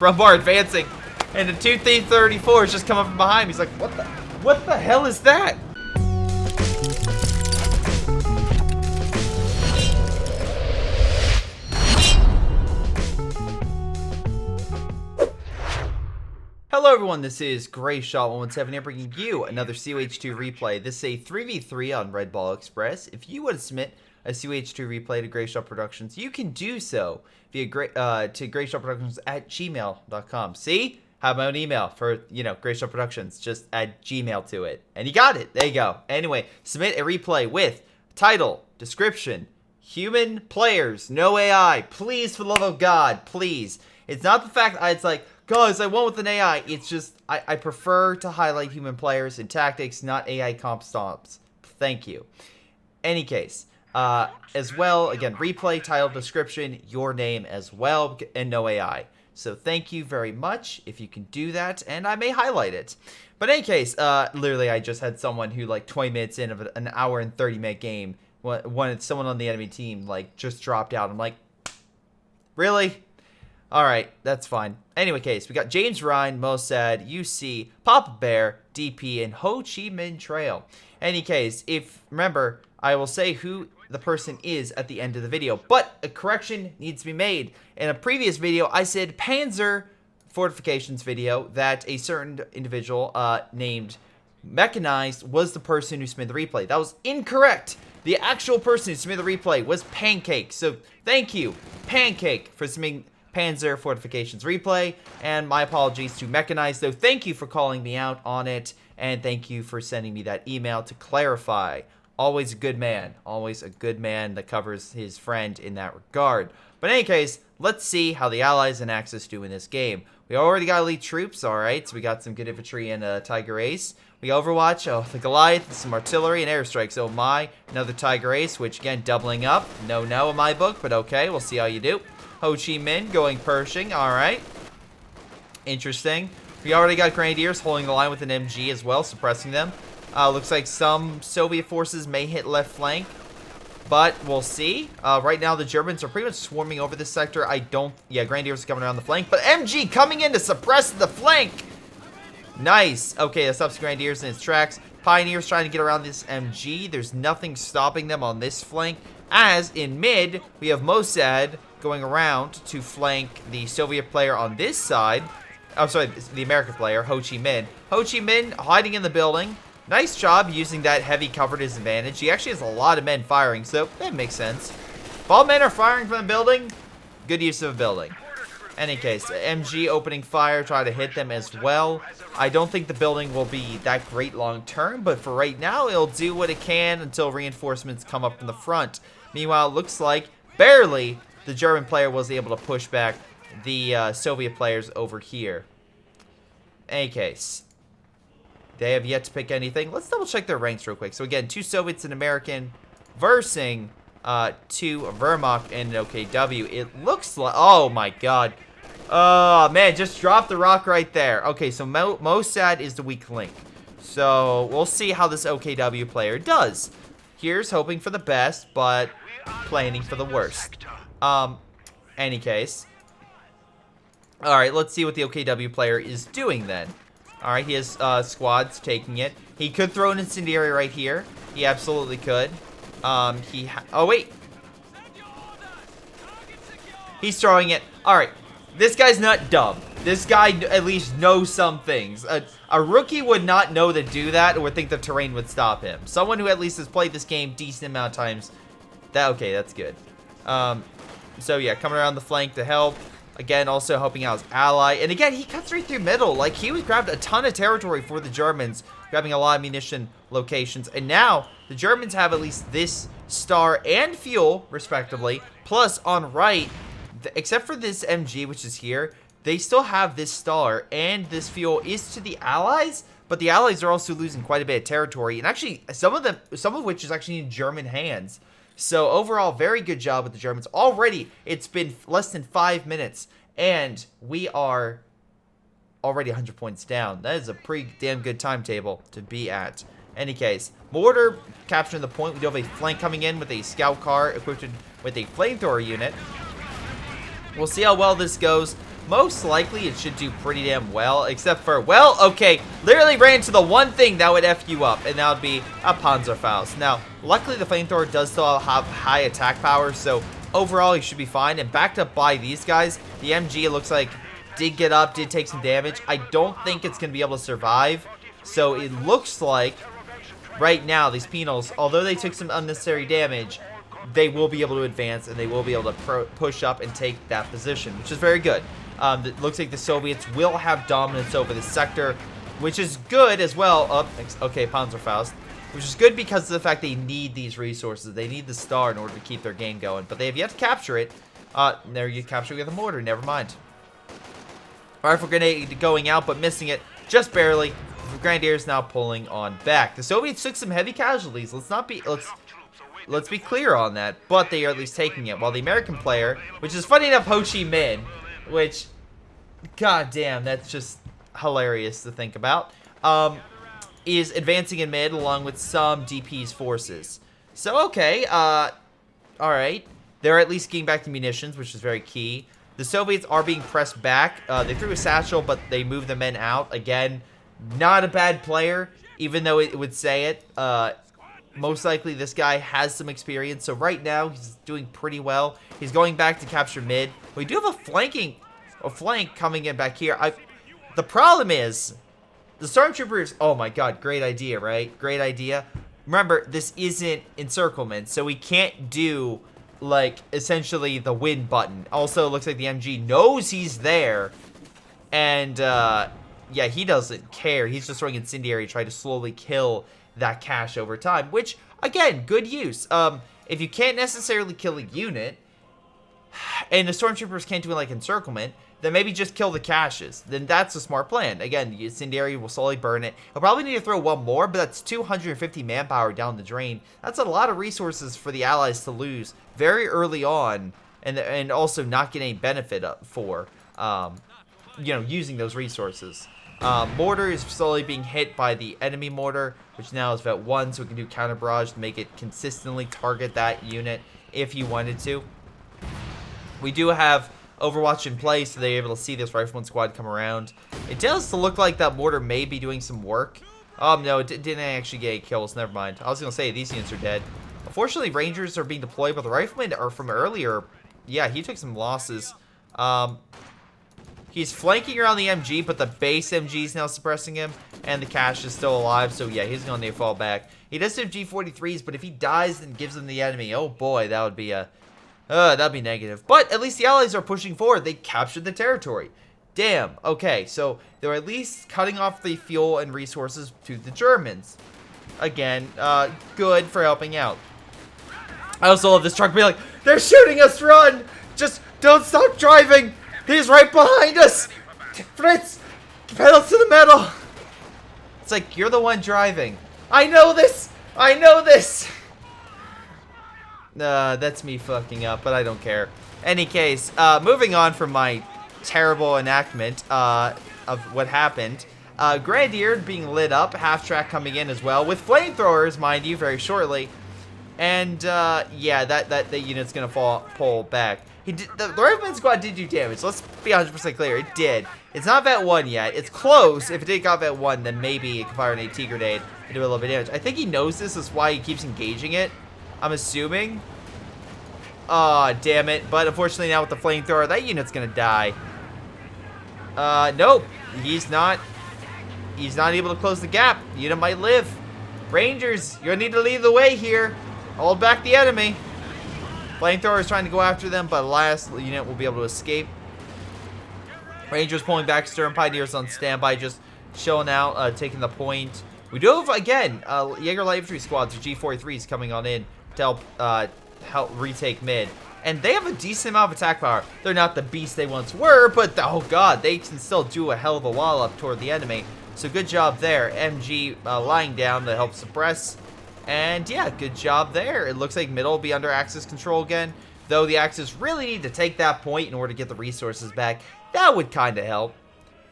Front bar advancing, and the two T-34s just come up from behind. He's like, what the hell is that? Hello everyone, this is Greyshot117 here bringing you another COH2 replay. This is a 3v3 on Red Ball Express. If you want to submit a COH2 replay to Greyshot Productions, you can do so via to greyshotproductions@gmail.com. See? I have my own email for, Greyshot Productions. Just add Gmail to it. And you got it. There you go. Anyway, submit a replay with title, description, human players, no AI. Please, for the love of God, please. It's not the fact that it's like, guys, I went with an AI. It's just, I prefer to highlight human players and tactics, not AI comp stomps. Thank you. Any case, as well, again, replay, title, description, your name as well, and no AI. So thank you very much if you can do that, and I may highlight it. But in any case, literally, I just had someone who, like, 20 minutes in of an hour and 30-minute game, someone on the enemy team, like, just dropped out. I'm like, really? Alright, that's fine. Anyway, case, we got James Ryan, Mossad, UC, Papa Bear, DP, and Ho Chi Minh Trail. Any case, remember, I will say who the person is at the end of the video, but a correction needs to be made. In a previous video, I said Panzer Fortifications video that a certain individual named Mechanized was the person who submitted the replay. That was incorrect. The actual person who submitted the replay was Pancake. So thank you, Pancake, for submitting Panzer Fortifications replay, and my apologies to Mechanized, though. Thank you for calling me out on it, and thank you for sending me that email to clarify. Always a good man that covers his friend in that regard. But in any case, let's see how the Allies and Axis do in this game. We already got elite troops, alright, so we got some good infantry and Tiger Ace. We got Overwatch, oh, the Goliath, some artillery and airstrikes, oh my, another Tiger Ace, which again, doubling up. No in my book, but okay, we'll see how you do. Ho Chi Minh going Pershing, alright. Interesting. We already got Grenadiers holding the line with an MG as well, suppressing them. Looks like some Soviet forces may hit left flank, but we'll see. Right now, the Germans are pretty much swarming over this sector. Grenadiers are coming around the flank, but MG coming in to suppress the flank. Nice. Okay, that stops Grenadiers in its tracks. Pioneers trying to get around this MG. There's nothing stopping them on this flank. As in mid, we have Mossad going around to flank the Soviet player on this side. I'm sorry, the American player, Ho Chi Minh. Ho Chi Minh hiding in the building. Nice job using that heavy cover to his advantage. He actually has a lot of men firing, so that makes sense. If all men are firing from the building, good use of a building. Any case, MG opening fire, try to hit them as well. I don't think the building will be that great long term, but for right now, it'll do what it can until reinforcements come up from the front. Meanwhile, it looks like barely the German player was able to push back the Soviet players over here. Any case, they have yet to pick anything. Let's double check their ranks real quick. So again, 2 Soviets and American versing 2 Wehrmacht and an OKW. It looks like, oh my god. Oh man, just dropped the rock right there. Okay, so Mossad is the weak link. So we'll see how this OKW player does. Here's hoping for the best, but planning for the worst. Any case. Alright, let's see what the OKW player is doing then. Alright, he has squads taking it. He could throw an incendiary right here. He absolutely could. Oh wait. He's throwing it. Alright, this guy's not dumb. This guy at least knows some things. A rookie would not know to do that or would think the terrain would stop him. Someone who at least has played this game decent amount of times. Okay, that's good. So yeah, coming around the flank to help. Again, also helping out his ally. And again, he cuts right through middle. Like, he was grabbed a ton of territory for the Germans, grabbing a lot of munition locations. And now, the Germans have at least this star and fuel, respectively. Plus, on right, except for this MG, which is here, they still have this star. And this fuel is to the Allies. But the Allies are also losing quite a bit of territory. And actually, some of which is actually in German hands. So overall, very good job with the Germans. Already, it's been less than 5 minutes, and we are already 100 points down. That is a pretty damn good timetable to be at. Any case, mortar capturing the point. We do have a flank coming in with a scout car equipped with a flamethrower unit. We'll see how well this goes. most likely it should do pretty damn well, except for, well, okay, literally ran into the one thing that would F you up, and that would be a Panzerfaust. Now, luckily the flamethrower does still have high attack power, so overall he should be fine. And backed up by these guys, the MG, it looks like, did get up, did take some damage. I don't think it's going to be able to survive, so it looks like right now these penals, although they took some unnecessary damage, they will be able to advance and they will be able to push up and take that position, which is very good. It looks like the Soviets will have dominance over this sector, which is good as well. Okay, Panzerfaust, which is good because of the fact they need these resources. They need the star in order to keep their game going, but they have yet to capture it. There you capture it with a mortar. Never mind. Rifle grenade going out, but missing it just barely. The Grenadiers now pulling on back. The Soviets took some heavy casualties. Let's be clear on that, but they are at least taking it. While the American player, which is funny enough, Ho Chi Minh, which, goddamn, that's just hilarious to think about, is advancing in mid along with some DP's forces. So, okay, alright. They're at least getting back to munitions, which is very key. The Soviets are being pressed back. They threw a satchel, but they moved the men out. Again, not a bad player, even though it would say it. Most likely this guy has some experience, so right now he's doing pretty well. He's going back to capture mid. We do have a flank coming in back here. The problem is, the Stormtroopers, oh my god, great idea, right? Great idea. Remember, this isn't encirclement, so we can't do, like, essentially the win button. Also, it looks like the MG knows he's there, and, yeah, he doesn't care. He's just throwing incendiary, trying to slowly kill that cache over time, which, again, good use. If you can't necessarily kill a unit, and the Stormtroopers can't do, like, encirclement, then maybe just kill the caches. Then that's a smart plan. Again, the incendiary will slowly burn it. He'll probably need to throw one more, but that's 250 manpower down the drain. That's a lot of resources for the Allies to lose very early on, and also not get any benefit for, you know, using those resources. Mortar is slowly being hit by the enemy mortar, which now is Vet 1, so we can do counter barrage to make it consistently target that unit if you wanted to. We do have Overwatch in place, so they're able to see this Rifleman squad come around. It does look like that mortar may be doing some work. No, it didn't actually get 8 kills. Never mind. I was going to say, these units are dead. Unfortunately, Rangers are being deployed, but the Riflemen are from earlier. Yeah, he took some losses. He's flanking around the MG, but the base MG is now suppressing him, and the cache is still alive, so yeah, he's going to fall back. He does have G43s, but if he dies and gives them the enemy, oh boy, that would be a... that'd be negative. But at least the Allies are pushing forward. They captured the territory. Damn. Okay, so they're at least cutting off the fuel and resources to the Germans. Again, good for helping out. I also love this truck being like, they're shooting us, run! Just don't stop driving! He's right behind us! Fritz! Pedal to the metal! It's like, you're the one driving. I know this! I know this! That's me fucking up, but I don't care. Any case, moving on from my terrible enactment of what happened. Grenadier being lit up, half-track coming in as well, with flamethrowers, mind you, very shortly. And, yeah, that unit's gonna pull back. The Rifleman squad did do damage, let's be 100% clear, it did. It's not Vet 1 yet, it's close. If it did got Vet 1, then maybe it could fire an AT grenade and do a little bit of damage. I think he knows this is why he keeps engaging it. I'm assuming. Aw, damn it. But unfortunately now with the flamethrower, that unit's gonna die. Nope. He's not able to close the gap. The unit might live. Rangers, you're gonna need to lead the way here. Hold back the enemy. Flamethrower is trying to go after them, but last unit will be able to escape. Rangers pulling back. Stern Pioneers on standby, just showing out, taking the point. We do have, again, Jaeger Light Infantry squads or G43s coming on in to help retake mid. And they have a decent amount of attack power. They're not the beast they once were, but oh god, they can still do a hell of a wallop toward the enemy. So good job there. MG lying down to help suppress. And yeah, good job there. It looks like middle will be under Axis control again. Though the Axis really need to take that point in order to get the resources back. That would kind of help.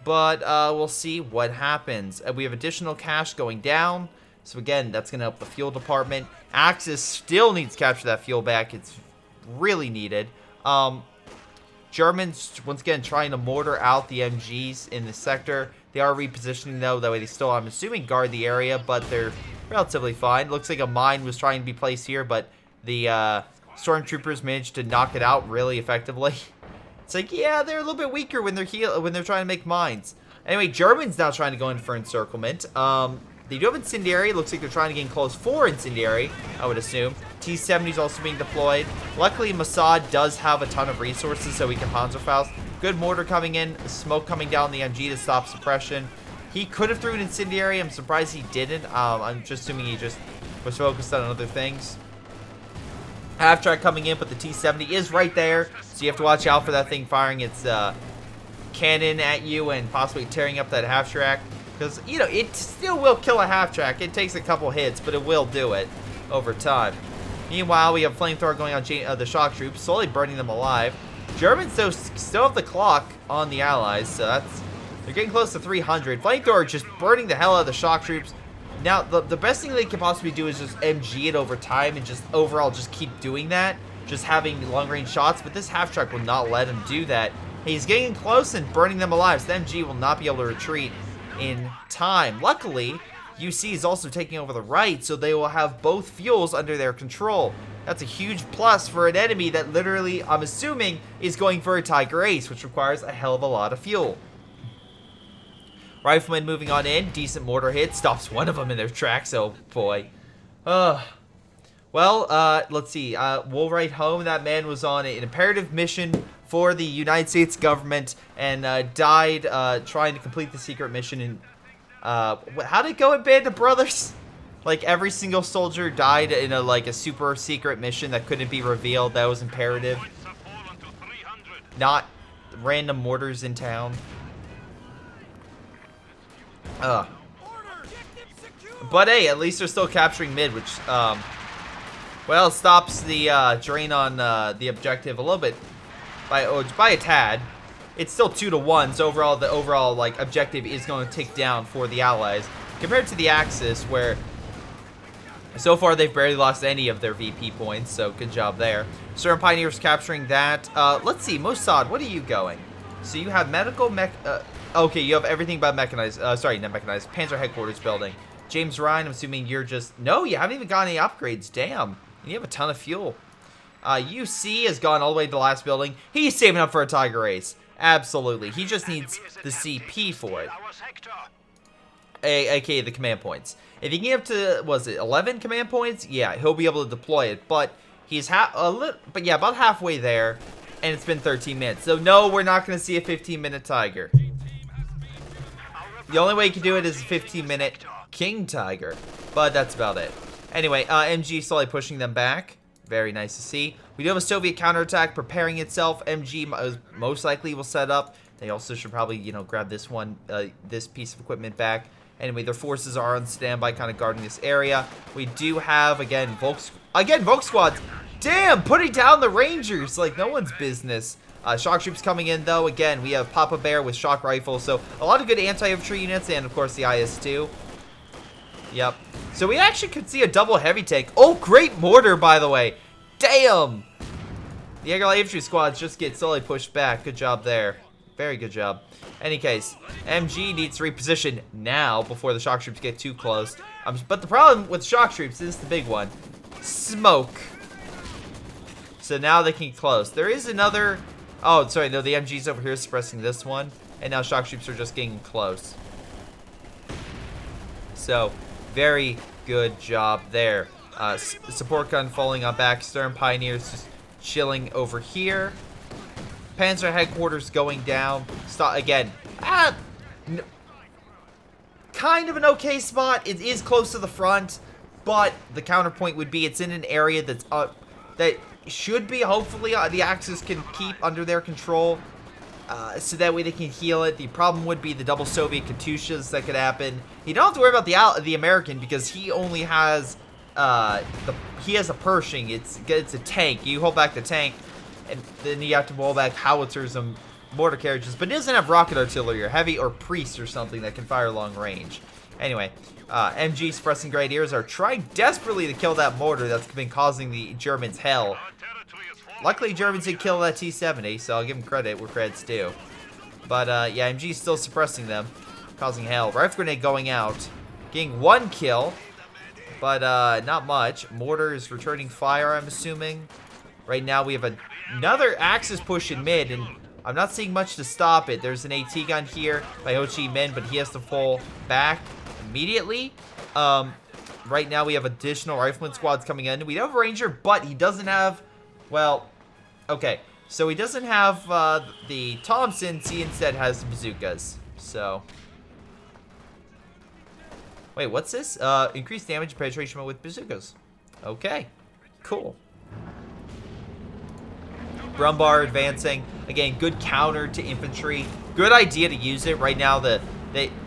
But we'll see what happens. We have additional cash going down. So again, that's going to help the fuel department. Axis still needs to capture that fuel back. It's really needed. Germans, once again, trying to mortar out the MGs in the sector. They are repositioning, though. That way they still, I'm assuming, guard the area, but they're relatively fine. Looks like a mine was trying to be placed here, but the stormtroopers managed to knock it out really effectively. It's like, yeah, they're a little bit weaker when they're trying to make mines. Anyway, Germans now trying to go in for encirclement. They do have incendiary. Looks like they're trying to get in close for incendiary, I would assume. T-70 is also being deployed. Luckily, Mossad does have a ton of resources, so he can Panzerfaust. Good mortar coming in. Smoke coming down the MG to stop suppression. He could have threw an incendiary. I'm surprised he didn't. I'm just assuming he just was focused on other things. Half-track coming in, but the T-70 is right there, so you have to watch out for that thing firing its cannon at you and possibly tearing up that half-track. Because, you know, it still will kill a half-track. It takes a couple hits, but it will do it over time. Meanwhile, we have flamethrower going on the shock troops, slowly burning them alive. Germans, though, still have the clock on the Allies, so they're getting close to 300. Flamethrower just burning the hell out of the shock troops. Now, the best thing they can possibly do is just MG it over time and just overall just keep doing that. Just having long-range shots, but this half-track will not let him do that. He's getting close and burning them alive, so the MG will not be able to retreat in time. Luckily, UC is also taking over the right, so they will have both fuels under their control. That's a huge plus for an enemy that literally, I'm assuming, is going for a Tiger Ace, which requires a hell of a lot of fuel. Rifleman moving on in. Decent mortar hit. Stops one of them in their tracks. Oh, boy. Well, let's see. We'll write home. That man was on an imperative mission for the United States government and died trying to complete the secret mission. And how did it go in Band of Brothers? Like, every single soldier died in a super secret mission that couldn't be revealed. That was imperative. Not random mortars in town. But hey, at least they're still capturing mid, which, well, stops the drain on the objective a little bit by a tad. It's still 2-1, so overall, the overall objective is going to tick down for the Allies compared to the Axis, where so far they've barely lost any of their VP points. So good job there. Stern Pioneers capturing that. Let's see, Mossad, what are you going? So you have medical mech. Okay, you have everything but mechanized. Sorry, not mechanized. Panzer headquarters building. James Ryan, I'm assuming you're just... No, you haven't even got any upgrades. Damn. You have a ton of fuel. UC has gone all the way to the last building. He's saving up for a Tiger Ace. Absolutely. He just needs the CP for it. AKA the command points. If he can get up to, was it 11 command points? Yeah, he'll be able to deploy it. But he's about halfway there. And it's been 13 minutes. So no, we're not going to see a 15-minute Tiger. The only way you can do it is a 15-minute King Tiger. But that's about it. Anyway, MG slowly pushing them back. Very nice to see. We do have a Soviet counterattack preparing itself. MG most likely will set up. They also should probably, grab this this piece of equipment back. Anyway, their forces are on standby, kind of guarding this area. We do have, again, Volk squads. Damn, putting down the Rangers like no one's business. Shock troops coming in, though. Again, we have Papa Bear with shock rifles. So a lot of good anti-infantry units and, of course, the IS-2. Yep. So we actually could see a double heavy tank. Oh, great mortar, by the way. Damn. The Aguilar infantry squads just get slowly pushed back. Good job there. Very good job. Any case, MG needs to reposition now before the shock troops get too close. But the problem with shock troops, this is the big one. Smoke. So now they can close. There is another... Oh, sorry, no, the MG's over here suppressing this one. And now shock troops are just getting close. So, very good job there. Support gun falling on back. Stern Pioneers just chilling over here. Panzer headquarters going down. Stop again. Kind of an okay spot. It is close to the front, but the counterpoint would be it's in an area that's that should be hopefully the Axis can keep under their control, so that way they can heal it. The problem would be the double Soviet Katyushas that could happen. You don't have to worry about the American because he only has he has a Pershing. It's a tank. You hold back the tank. And then you have to roll back howitzers and mortar carriages. But it doesn't have rocket artillery or heavy or priest or something that can fire long range. Anyway, MG suppressing Grenadiers are trying desperately to kill that mortar that's been causing the Germans hell. luckily Germans did kill that T-70, so I'll give them credit where credit's due. But, yeah, MG's still suppressing them, causing hell. Rifle grenade going out, getting 1 kill, but, not much. Mortar is returning fire, I'm assuming. Right now, we have another Axis push in mid, and I'm not seeing much to stop it. There's an AT gun here by Ho Chi Minh, but he has to fall back immediately. Right now, we have additional rifleman squads coming in. We don't have a Ranger, but he doesn't have, well, okay. So he doesn't have the Thompsons. He instead has the bazookas. So, wait, what's this? Increased damage and penetration with bazookas. Okay, cool. Brumbar advancing. Again, good counter to infantry. Good idea to use it right now.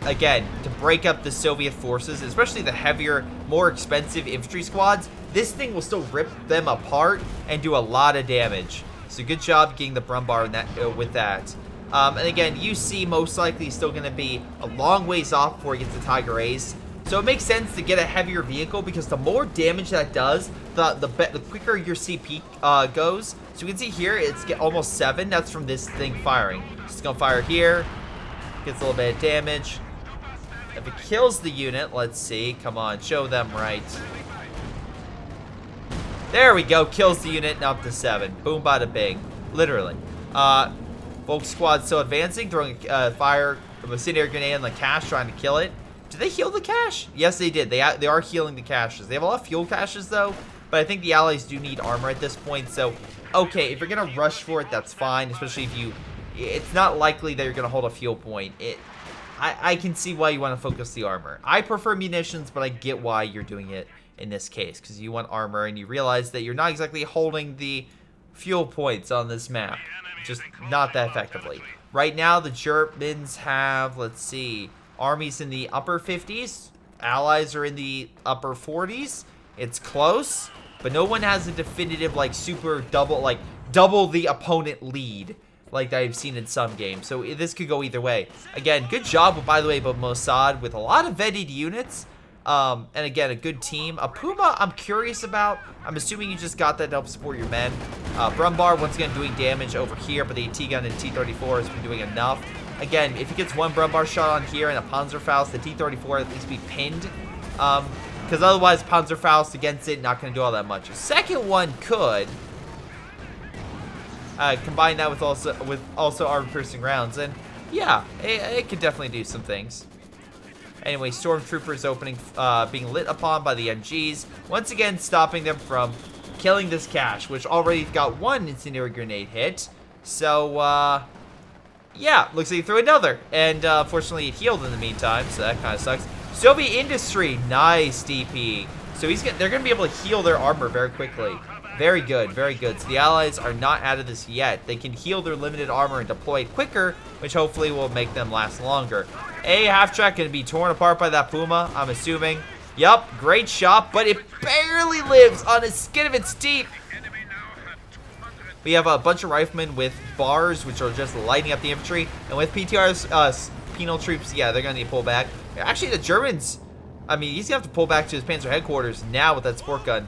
Again, to break up the Soviet forces, especially the heavier, more expensive infantry squads, this thing will still rip them apart and do a lot of damage. So good job getting the Brumbar in that, with that. And again, UC most likely is still going to be a long ways off before he gets the Tiger Ace. So it makes sense to get a heavier vehicle because the more damage that does, the quicker your CP goes. So you can see here, it's almost 7. That's from this thing firing. It's going to fire here. Gets a little bit of damage. If it kills the unit, let's see. Come on, show them right. There we go. Kills the unit and up to 7. Boom, bada bing. Literally. Volk squad still advancing, throwing fire from a incendiary grenade on the cache, trying to kill it. Did they heal the cache? Yes, they did. They are healing the caches. They have a lot of fuel caches, though. But I think the allies do need armor at this point. So, okay, if you're going to rush for it, that's fine. Especially if you... It's not likely that you're going to hold a fuel point. I can see why you want to focus the armor. I prefer munitions, but I get why you're doing it in this case. Because you want armor, and you realize that you're not exactly holding the fuel points on this map. Just not that effectively. Right now, the Germans have, let's see... Armies in the upper 50s. Allies are in the upper 40s. It's close, but no one has a definitive, like, super double the opponent lead like I've seen in some games. So this could go either way. Again, good job, by the way, by Mossad with a lot of vetted units. And again, a good team. A Puma, I'm curious about. I'm assuming you just got that to help support your men. Brumbar, once again, doing damage over here, but the AT gun and T-34 has been doing enough. Again, if he gets one Brumbar shot on here and a Panzerfaust, the T-34 at least be pinned. Because otherwise, Panzerfaust against it, not going to do all that much. A second one could. Combine that with also armor-piercing rounds. And, yeah, it could definitely do some things. Anyway, Stormtroopers opening, being lit upon by the MGs. Once again, stopping them from killing this cache, which already got 1 incendiary grenade hit. So, yeah, looks like he threw another. And, fortunately, it healed in the meantime, so that kind of sucks. Soviet Industry, nice DP. So they're going to be able to heal their armor very quickly. Very good, very good. So the Allies are not out of this yet. They can heal their limited armor and deploy it quicker, which hopefully will make them last longer. A half-track going to be torn apart by that Puma, I'm assuming. Yup, great shot, but it barely lives on the skin of its teeth. We have a bunch of riflemen with bars, which are just lighting up the infantry. And with PTR's penal troops, yeah, they're going to need to pull back. Actually, the Germans, I mean, he's going to have to pull back to his Panzer headquarters now with that sport gun.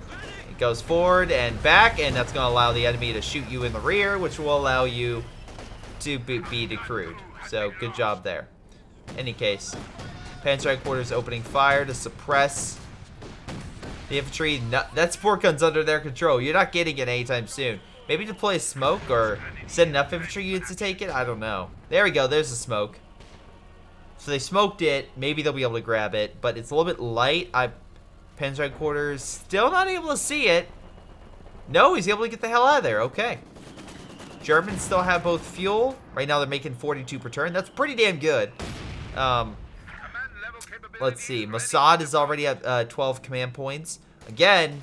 It goes forward and back, and that's going to allow the enemy to shoot you in the rear, which will allow you to be decrewed. So, good job there. Any case, Panzer headquarters opening fire to suppress the infantry. That sport gun's under their control. You're not getting it anytime soon. Maybe deploy a smoke or send enough infantry units to take it. I don't know. There we go. There's the smoke. So they smoked it. Maybe they'll be able to grab it, but it's a little bit light. Panzer headquarters still not able to see it. No, he's able to get the hell out of there. Okay. Germans still have both fuel. Right now they're making 42 per turn. That's pretty damn good. Let's see. Mossad is already at 12 command points. Again,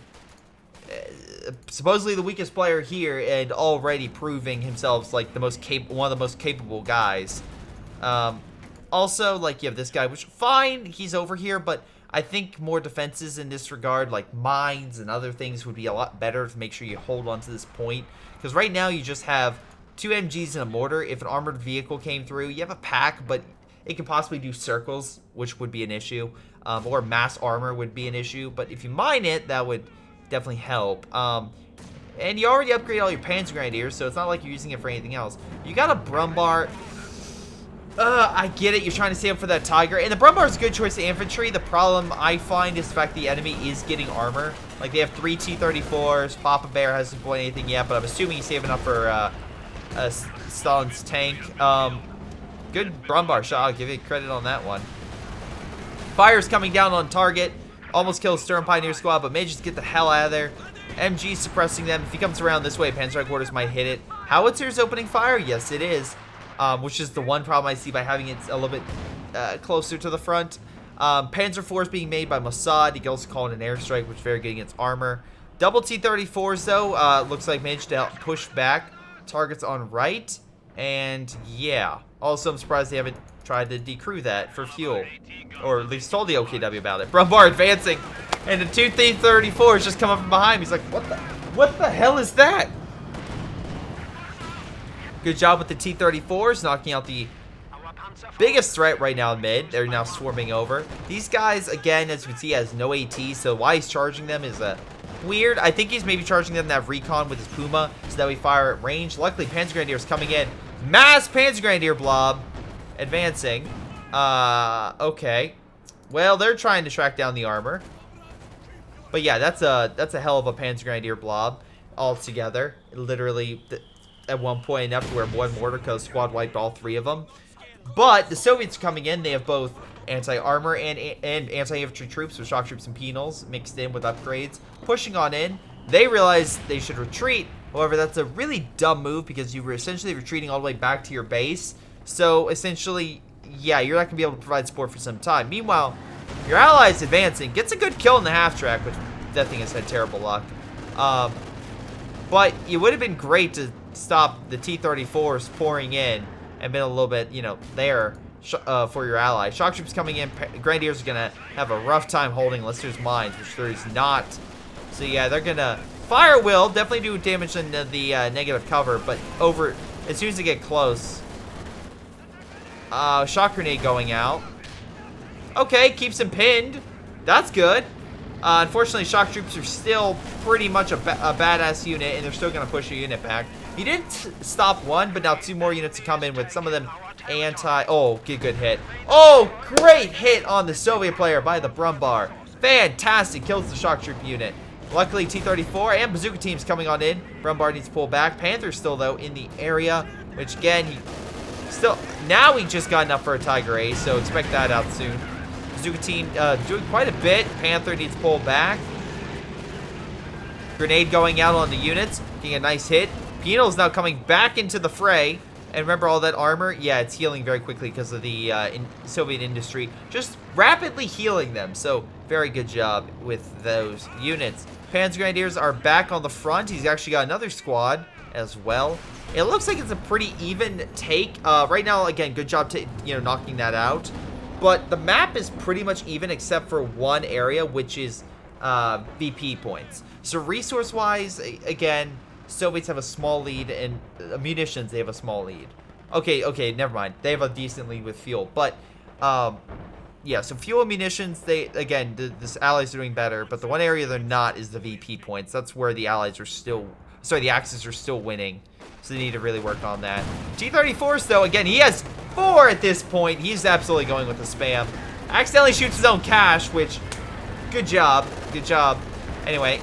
supposedly the weakest player here and already proving himself like the most one of the most capable guys. Also, like, you have this guy, which, fine, he's over here, but I think more defenses in this regard, like mines and other things, would be a lot better to make sure you hold on to this point. Because right now you just have 2 MGs and a mortar. If an armored vehicle came through, you have a pack, but it could possibly do circles, which would be an issue. Or mass armor would be an issue. But if you mine it, that would definitely help. And you already upgrade all your Panzergrenadiers, so it's not like you're using it for anything else. You got a Brumbar. I get it. You're trying to save up for that Tiger. And the Brumbar is a good choice of infantry. The problem I find is the fact the enemy is getting armor. Like, they have 3 T-34s. Papa Bear hasn't deployed anything yet, but I'm assuming he's saving up for Stalin's tank. Good Brumbar shot. I'll give you credit on that one. Fire's coming down on target. Almost kills Sturm Pioneer Squad, but manages to get the hell out of there. MG suppressing them. If he comes around this way, Panzer Headquarters might hit it. Howitzer's opening fire? Yes, it is. Which is the one problem I see by having it a little bit closer to the front. Panzer IV is being made by Mossad. He can also call it an airstrike, which is very good against armor. Double T-34s, though, looks like managed to help push back targets on right. And, yeah. Also, I'm surprised they haven't tried to decrew that for fuel. Or at least told the OKW about it. Brumbar advancing. And the 2 T-34s just come up from behind. He's like, what the hell is that? Good job with the T-34s, knocking out the biggest threat right now in mid. They're now swarming over. These guys, again, as you can see, has no AT, so why he's charging them is weird. I think he's maybe charging them to have recon with his Puma, so that we fire at range. Luckily, Panzergrenadier's coming in. Mass Panzergrenadier blob advancing. Okay. Well, they're trying to track down the armor. But yeah, that's a hell of a Panzergrenadier blob altogether. Literally, at one point enough to where one mortar code squad wiped all 3 of them. But the Soviets coming in, they have both anti-armor and anti-infantry troops with shock troops and penals mixed in with upgrades. Pushing on in, they realize they should retreat. However, that's a really dumb move because you were essentially retreating all the way back to your base. So essentially, yeah, you're not going to be able to provide support for some time. Meanwhile, your allies advancing, gets a good kill in the half-track, which that thing has had terrible luck. But it would have been great to stop the T-34s pouring in and been a little bit, you know, there for your ally. Shock troops coming in. Grenadiers are going to have a rough time holding unless there's mines, which there's not. So, yeah, they're going to... Fire will definitely do damage in the negative cover, but over... As soon as they get close... shock grenade going out. Okay, keeps him pinned. That's good. Unfortunately, shock troops are still pretty much a badass unit, and they're still going to push a unit back. He did stop one, but now 2 more units to come in with some of them anti... Oh, good hit. Oh, great hit on the Soviet player by the Brumbar. Fantastic. Kills the shock troop unit. Luckily, T-34 and bazooka teams coming on in. Brumbar needs to pull back. Panther's still, though, in the area, which, again, he still... Now he just got enough for a Tiger Ace, so expect that out soon. Bazooka team doing quite a bit. Panther needs to pull back. Grenade going out on the units. Getting a nice hit. Penal's now coming back into the fray. And remember all that armor? Yeah, it's healing very quickly because of the Soviet industry. Just rapidly healing them. So, very good job with those units. Panzergrenadiers are back on the front. He's actually got another squad as well. It looks like it's a pretty even take. Right now, again, good job knocking that out. But the map is pretty much even except for one area, which is VP points. So resource-wise, again, Soviets have a small lead, and munitions, they have a small lead. Okay, never mind. They have a decent lead with fuel. But, yeah, so fuel and munitions, again, this Allies are doing better. But the one area they're not is the VP points. That's where the Allies are still... Sorry, the Axis are still winning. So they need to really work on that. T-34s, though, again, he has 4 at this point. He's absolutely going with the spam. Accidentally shoots his own cash, which... Good job. Good job. Anyway,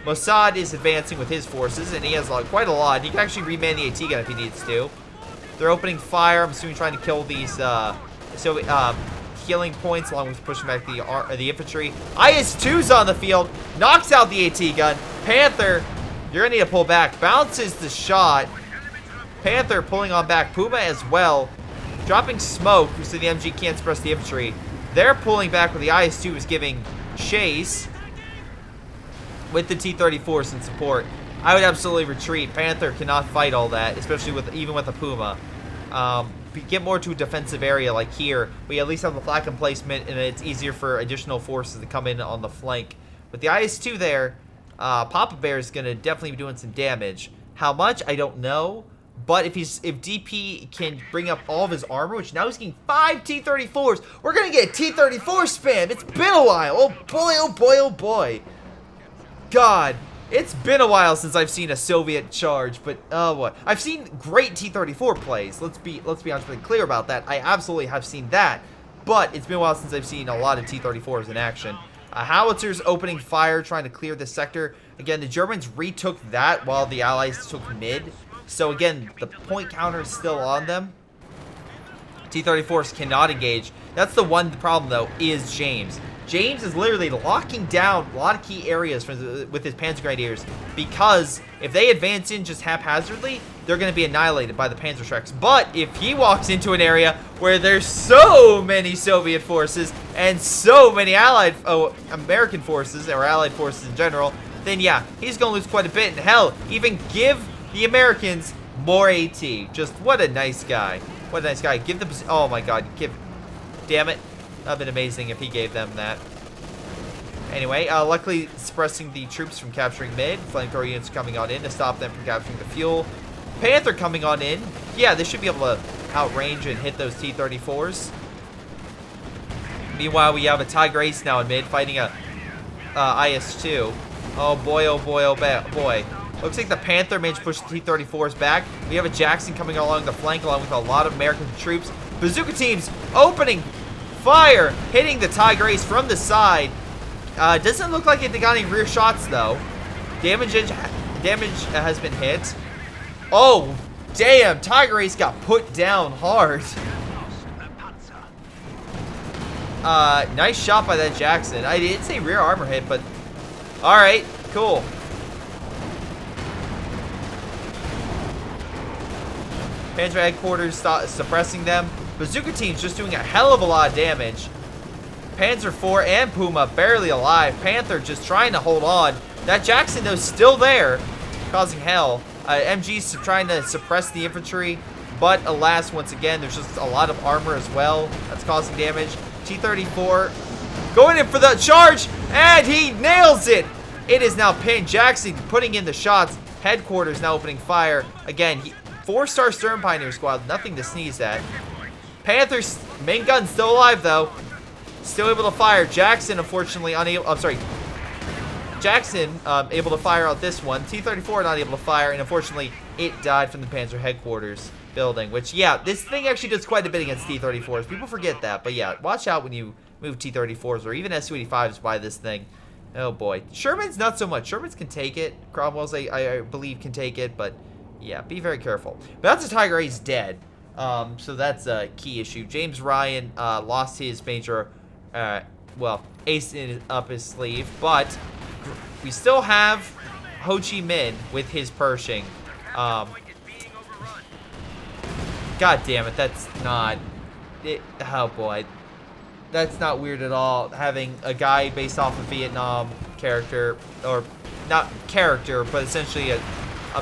Mossad is advancing with his forces, and he has quite a lot. He can actually reman the AT gun if he needs to. They're opening fire. I'm assuming trying to kill these healing points along with pushing back the infantry. IS-2's on the field. Knocks out the AT gun. Panther, you're going to need to pull back. Bounces the shot. Panther pulling on back. Puma as well. Dropping smoke so the MG can't suppress the infantry. They're pulling back where the IS-2 is giving chase with the T-34s in support. I would absolutely retreat. Panther cannot fight all that, especially even with a Puma. Get more to a defensive area like here. We at least have the flak emplacement, and it's easier for additional forces to come in on the flank. With the IS-2 there, Papa Bear is going to definitely be doing some damage. How much? I don't know. But if DP can bring up all of his armor, which now he's getting 5 T-34s, we're going to get T-34 spam. It's been a while. Oh boy, oh boy, oh boy. God, It's been a while since I've seen a Soviet charge, but what? I've seen great T-34 plays. Let's be honest and clear about that. I absolutely have seen that, but it's been a while since I've seen a lot of T-34s in action. Howitzers opening fire, trying to clear this sector. Again, the Germans retook that while the Allies took mid. So again, the point counter is still on them. T-34s cannot engage. That's the one problem, though, is James. James is literally locking down a lot of key areas with his Panzer Grenadiers, because if they advance in just haphazardly, they're going to be annihilated by the PyroSharks. But if he walks into an area where there's so many Soviet forces and so many American forces, or Allied forces in general, then yeah, he's going to lose quite a bit. And hell, even give the Americans more AT. Just what a nice guy. What a nice guy. Give them, oh my god, damn it. That would have been amazing if he gave them that. Anyway, luckily suppressing the troops from capturing mid. Flamethrower units coming on in to stop them from capturing the fuel. Panther coming on in. Yeah, they should be able to outrange and hit those T-34s. Meanwhile, we have a Tiger Ace now in mid fighting a IS-2. Oh boy, oh boy, oh boy. Looks like the Panther managed to push the T-34s back. We have a Jackson coming along the flank along with a lot of American troops. Bazooka teams opening fire, hitting the Tiger Ace from the side. Doesn't look like it got any rear shots though. Damage has been hit. Oh, damn! Tiger Ace got put down hard. Nice shot by that Jackson. I didn't say rear armor hit, but all right, cool. Panzer headquarters suppressing them. Bazooka team's just doing a hell of a lot of damage. Panzer IV and Puma barely alive. Panther just trying to hold on. That Jackson, though, still there, causing hell. MG's trying to suppress the infantry, but alas, once again, there's just a lot of armor as well that's causing damage. T-34 going in for the charge, and he nails it. It is now pinned. Jackson putting in the shots. Headquarters now opening fire. Again, 4-star Stern Pioneer Squad, nothing to sneeze at. Panthers main gun still alive though, still able to fire. Jackson unfortunately unable. I'm sorry. Jackson able to fire out this one. T-34 not able to fire, and unfortunately it died from the Panzer headquarters building. Which yeah, this thing actually does quite a bit against T-34s. People forget that, but yeah, watch out when you move T-34s or even Su-85s by this thing. Oh boy, Sherman's not so much. Sherman's can take it. Cromwell's I believe can take it, but yeah, be very careful. But that's a Tiger Ace dead. So that's a key issue. James Ryan lost his major, well, ace up his sleeve, but we still have Ho Chi Minh with his Pershing. God damn it, that's not it. Oh boy, that's not weird at all. Having a guy based off of Vietnam character, or not character, but essentially a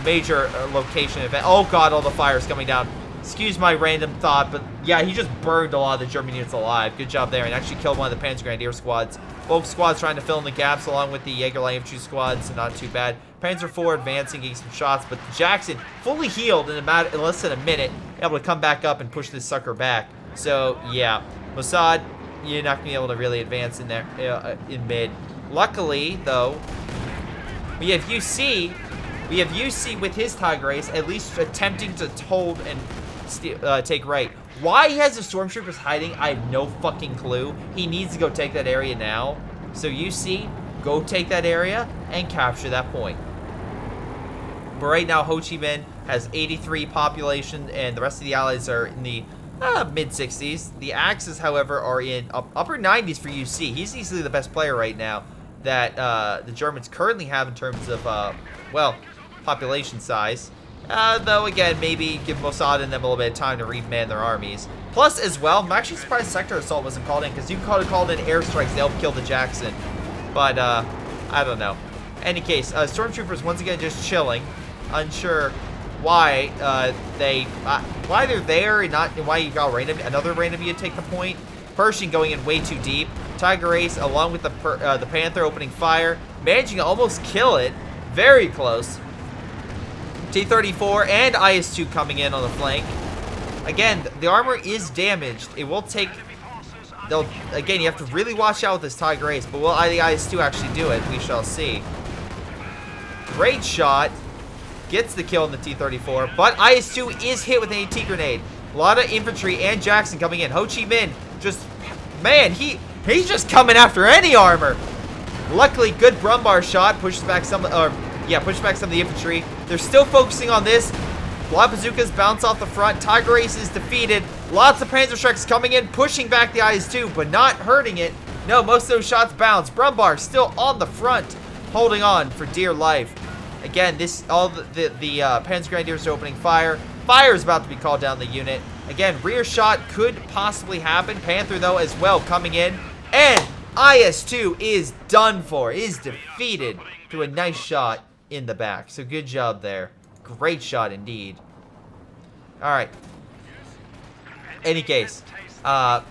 major location event. Oh god, all the fires coming down. Excuse my random thought, but yeah, he just burned a lot of the German units alive. Good job there, and actually killed one of the Panzer Grenadier squads. Both squads trying to fill in the gaps along with the Jägerlight Infantry squads, so not too bad. Panzer IV advancing, getting some shots, but Jackson fully healed in less than a minute, able to come back up and push this sucker back. So yeah, Mossad, you're not gonna be able to really advance in there in mid. Luckily, though, we have UC. We have UC with his Tiger Ace at least attempting to hold and take right. Why he has the Stormtroopers hiding, I have no fucking clue. He needs to go take that area now. So UC, go take that area and capture that point. But right now, Ho Chi Minh has 83 population, and the rest of the allies are in the mid-60s. The Axis, however, are in upper 90s for UC. He's easily the best player right now that the Germans currently have in terms of, well, population size. Though, again, maybe give Mossad and them a little bit of time to reman their armies. Plus, as well, I'm actually surprised Sector Assault wasn't called in, because you could have called in airstrikes to help kill the Jackson. But, I don't know. Any case, Stormtroopers once again just chilling. Unsure why why they're there and not why you got another random you take the point. Pershing going in way too deep. Tiger Ace along with the Panther opening fire, managing to almost kill it. Very close. T-34 and IS-2 coming in on the flank. Again, the armor is damaged. It will take... Again, you have to really watch out with this Tiger Ace, but will the IS-2 actually do it? We shall see. Great shot. Gets the kill on the T-34. But IS-2 is hit with an AT grenade. A lot of infantry and Jackson coming in. Ho Chi Minh just... Man, he's just coming after any armor. Luckily, good Brumbar shot. Pushes back some... pushes back some of the infantry. They're still focusing on this. A lot of bazookas bounce off the front. Tiger Ace is defeated. Lots of PyroSharks coming in, pushing back the IS-2, but not hurting it. No, most of those shots bounce. Brumbar still on the front, holding on for dear life. Again, all the Panzer Grenadiers are opening fire. Fire is about to be called down the unit. Again, rear shot could possibly happen. Panther, though, as well, coming in. And IS-2 is done for, is defeated through a nice shot in the back. So good job there. Great shot indeed. Alright. Any case. Yeah,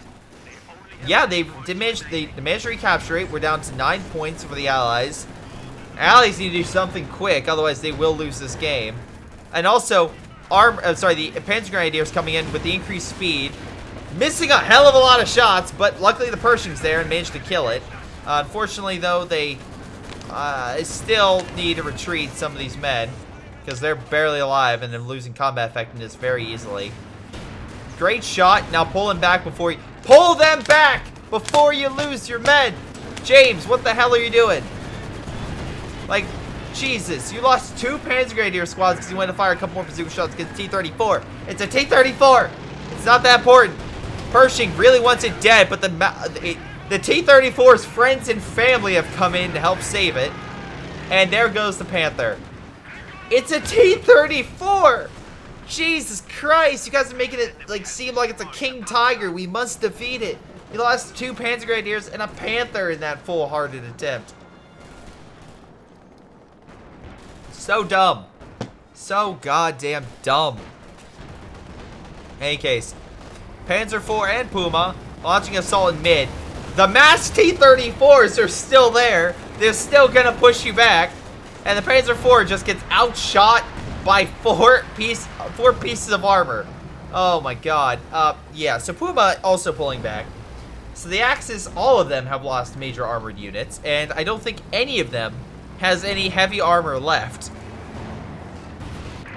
they managed to recapture it. We're down to 9 points for the Allies. Allies need to do something quick, otherwise they will lose this game. And also, the Panzer Grenadiers coming in with the increased speed. Missing a hell of a lot of shots, but luckily the Pershing's there and managed to kill it. Unfortunately, though, they still need to retreat some of these men, because they're barely alive and they're losing combat effectiveness very easily. Great shot. Now pull them back before you... Pull them back before you lose your men! James, what the hell are you doing? Like, Jesus. You lost 2 Panzer Grenadier squads because you went to fire a couple more bazooka shots against T-34. It's a T-34! It's not that important. Pershing really wants it dead, but the T-34's friends and family have come in to help save it. And there goes the Panther. It's a T-34! Jesus Christ, you guys are making it like seem like it's a King Tiger. We must defeat it. You lost 2 Panzer Grenadiers and a Panther in that full-hearted attempt. So dumb. So goddamn dumb. In any case, Panzer IV and Puma launching assault in mid. The mass T-34s are still there. They're still gonna push you back. And the Panzer IV just gets outshot by 4 pieces of armor. Oh my god. Yeah, so Puma also pulling back. So the Axis, all of them have lost major armored units, and I don't think any of them has any heavy armor left.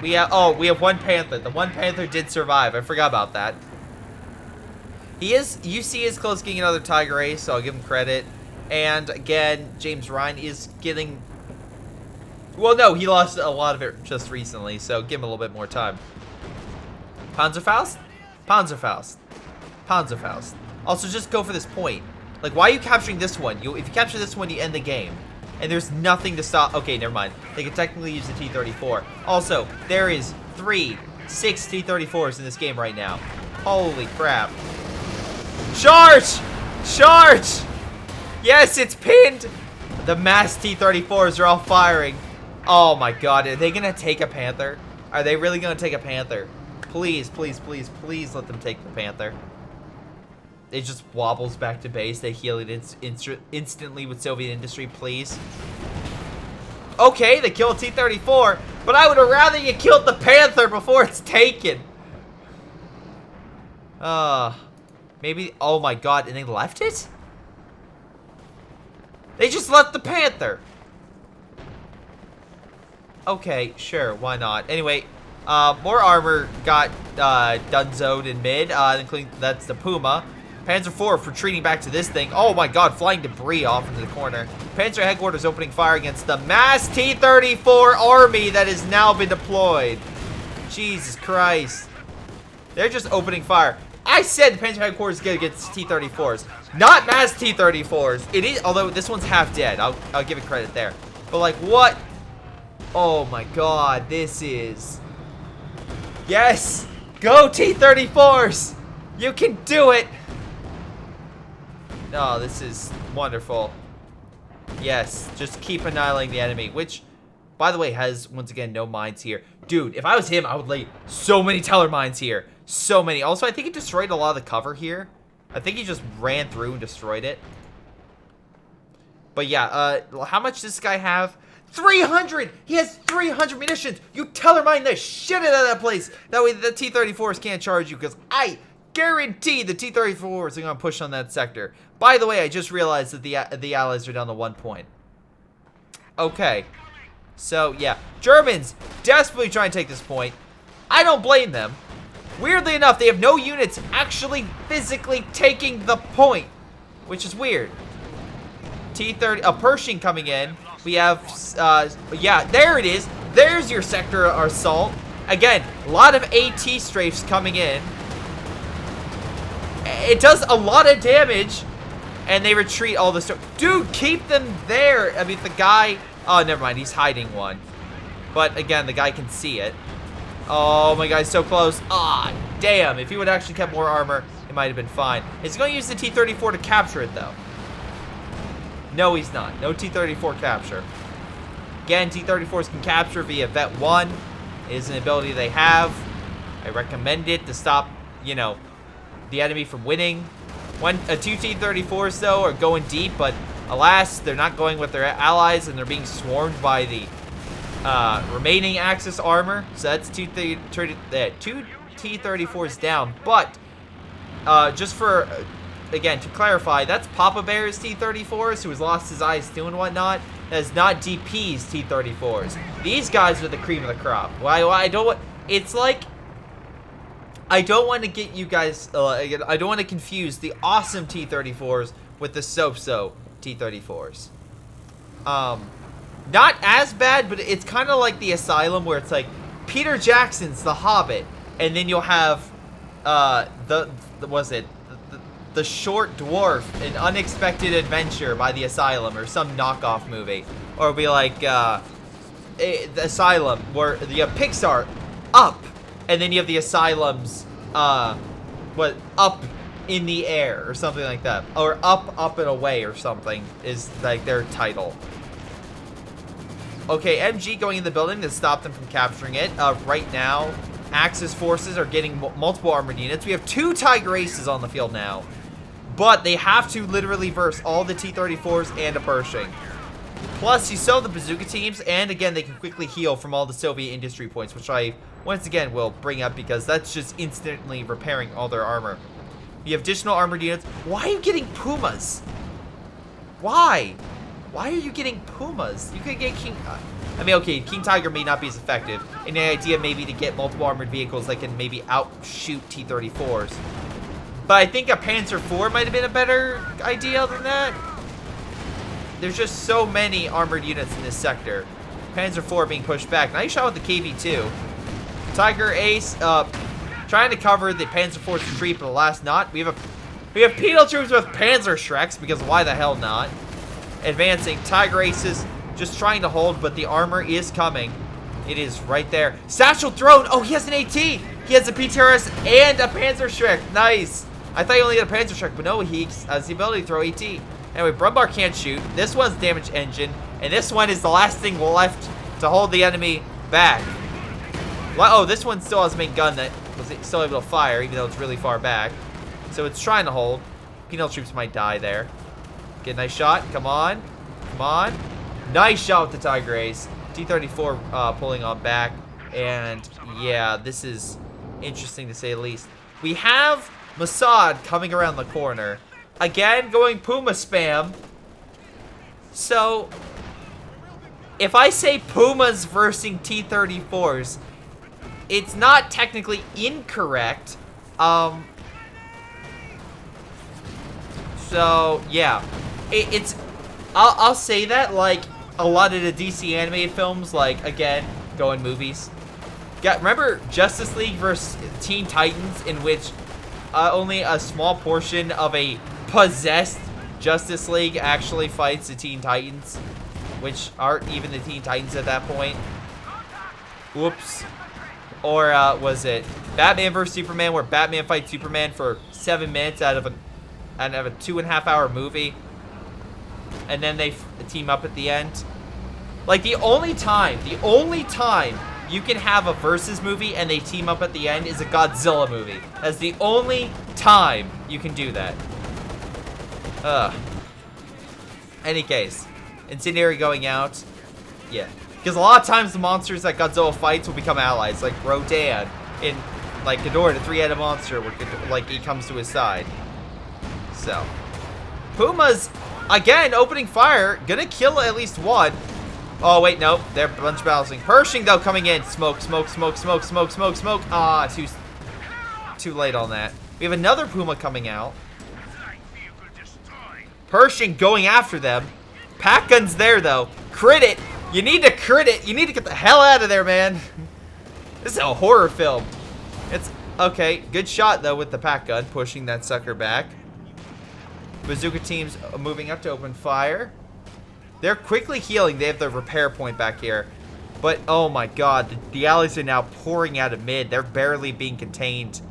We have 1 Panther. The 1 Panther did survive. I forgot about that. UC is close to getting another Tiger Ace, so I'll give him credit. And again, James Ryan is getting... Well, no, he lost a lot of it just recently, so give him a little bit more time. Panzerfaust? Panzerfaust. Panzerfaust. Also, just go for this point. Like, why are you capturing this one? If you capture this one, you end the game. And there's nothing to stop... Okay, never mind. They can technically use the T-34. Also, there is 6 T-34s in this game right now. Holy crap. Charge! Charge! Yes, it's pinned! The mass T-34s are all firing. Oh my god, are they gonna take a Panther? Are they really gonna take a Panther? Please, please, please, please let them take the Panther. It just wobbles back to base. They heal it instantly with Soviet industry, please. Okay, they killed T-34, but I would have rather you killed the Panther before it's taken. Maybe, oh my god, and they left it? They just left the Panther. Okay, sure, why not? Anyway, more armor got dunzoed in mid, including, that's the Puma. Panzer IV retreating back to this thing. Oh my god, flying debris off into the corner. Panzer headquarters opening fire against the mass T-34 army that has now been deployed. Jesus Christ. They're just opening fire. I said the Panzer headquarters is gonna get T-34s. Not mass T-34s. It is, although this one's half dead. I'll give it credit there. But like, what? Oh my god, this is... Yes! Go T-34s! You can do it! Oh, this is wonderful. Yes, just keep annihilating the enemy, which, by the way, has, once again, no mines here. Dude, if I was him, I would lay so many teller mines here. So many. Also, I think he destroyed a lot of the cover here. I think he just ran through and destroyed it. But yeah, how much does this guy have? 300! He has 300 munitions! You teller mine the shit out of that place! That way the T-34s can't charge you, because I guarantee the T-34s are going to push on that sector. By the way, I just realized that the Allies are down to 1 point. Okay. So, yeah. Germans desperately trying to take this point. I don't blame them. Weirdly enough, they have no units actually physically taking the point, which is weird. T-30, a Pershing coming in. We have, yeah, there it is. There's your sector assault. Again, a lot of AT strafes coming in. It does a lot of damage, and they retreat all the stuff. Dude, keep them there. I mean, the guy, oh, never mind. He's hiding one. But again, the guy can see it. Oh my God, he's so close. Ah, damn. If he would actually kept more armor, it might have been fine. Is he going to use the T-34 to capture it, though? No, he's not. No T-34 capture. Again, T-34s can capture via Vet 1. It is an ability they have. I recommend it to stop, you know, the enemy from winning. Two T-34s, though, are going deep, but alas, they're not going with their allies, and they're being swarmed by the remaining Axis armor. So that's two T-34s down. But just for, again, to clarify, that's Papa Bear's T-34s, who has lost his eyes too and whatnot. That is not DP's T-34s. These guys are the cream of the crop. Why I don't want, it's like, I don't want to get you guys, I don't want to confuse the awesome T-34s with the so-so T-34s. Not as bad, but it's kind of like the Asylum, where it's like Peter Jackson's The Hobbit, and then you'll have the Short Dwarf, An Unexpected Adventure by the Asylum, or some knockoff movie, or it'll be like the Asylum, where the Pixar, Up, and then you have the Asylum's Up in the Air, or something like that, or Up and Away, or something is like their title. Okay, MG going in the building to stop them from capturing it. Right now, Axis forces are getting multiple armored units. We have two Tiger Aces on the field now. But they have to literally verse all the T-34s and a Pershing. Plus, you still have the bazooka teams, and again, they can quickly heal from all the Soviet industry points, which I, once again, will bring up because that's just instantly repairing all their armor. You have additional armored units. Why are you getting Pumas? Why? Why are you getting Pumas? You could get King... I mean, okay, King Tiger may not be as effective. And the idea maybe to get multiple armored vehicles that can maybe outshoot T-34s. But I think a Panzer IV might have been a better idea than that. There's just so many armored units in this sector. Panzer IV being pushed back. Nice shot with the KV-2. Tiger Ace trying to cover the Panzer IV's retreat, but the last knot. We have penal troops with Panzer Shreks, because why the hell not? Advancing. Tiger Aces just trying to hold, but the armor is coming. It is right there. Satchel thrown. Oh, he has an AT. He has a PTRS and a Panzer Shrek. Nice. I thought he only had a Panzer Shrek, but no, he has the ability to throw AT. Anyway, Brumbar can't shoot. This one's damaged engine, and this one is the last thing left to hold the enemy back. Oh, this one still has a main gun that was still able to fire, even though it's really far back. So it's trying to hold. Penal troops might die there. Get a nice shot. Come on. Come on. Nice shot with the Tiger Ace. T-34 pulling on back. And yeah, this is interesting to say the least. We have Mossad coming around the corner. Again, going Puma spam. So, if I say Pumas versus T-34s, it's not technically incorrect. So, yeah. I'll say that, like, a lot of the DC animated films, like, again, go in movies. Remember Justice League versus Teen Titans, in which only a small portion of a possessed Justice League actually fights the Teen Titans, which aren't even the Teen Titans at that point? Whoops. Or was it Batman vs Superman, where Batman fights Superman for 7 minutes out of a 2.5 hour movie, and then they team up at the end? Like, the only time you can have a versus movie and they team up at the end is a Godzilla movie. That's the only time you can do that. Any case, Incendiary going out. Yeah, because a lot of times the monsters that Godzilla fights will become allies, like Rodan in, like, Ghidorah, the three-headed monster, where, like, he comes to his side. So, Puma's, again, opening fire, gonna kill at least one. Oh, wait, nope. They're bunch balancing. Pershing, though, coming in. Smoke, smoke, smoke, smoke, smoke, smoke, smoke. Ah, too late on that. We have another Puma coming out. Pershing going after them. Pack gun's there, though. Crit it. You need to crit it. You need to get the hell out of there, man. This is a horror film. It's okay. Good shot, though, with the pack gun. Pushing that sucker back. Bazooka team's moving up to open fire. They're quickly healing. They have the repair point back here. But, oh my god. The allies are now pouring out of mid. They're barely being contained.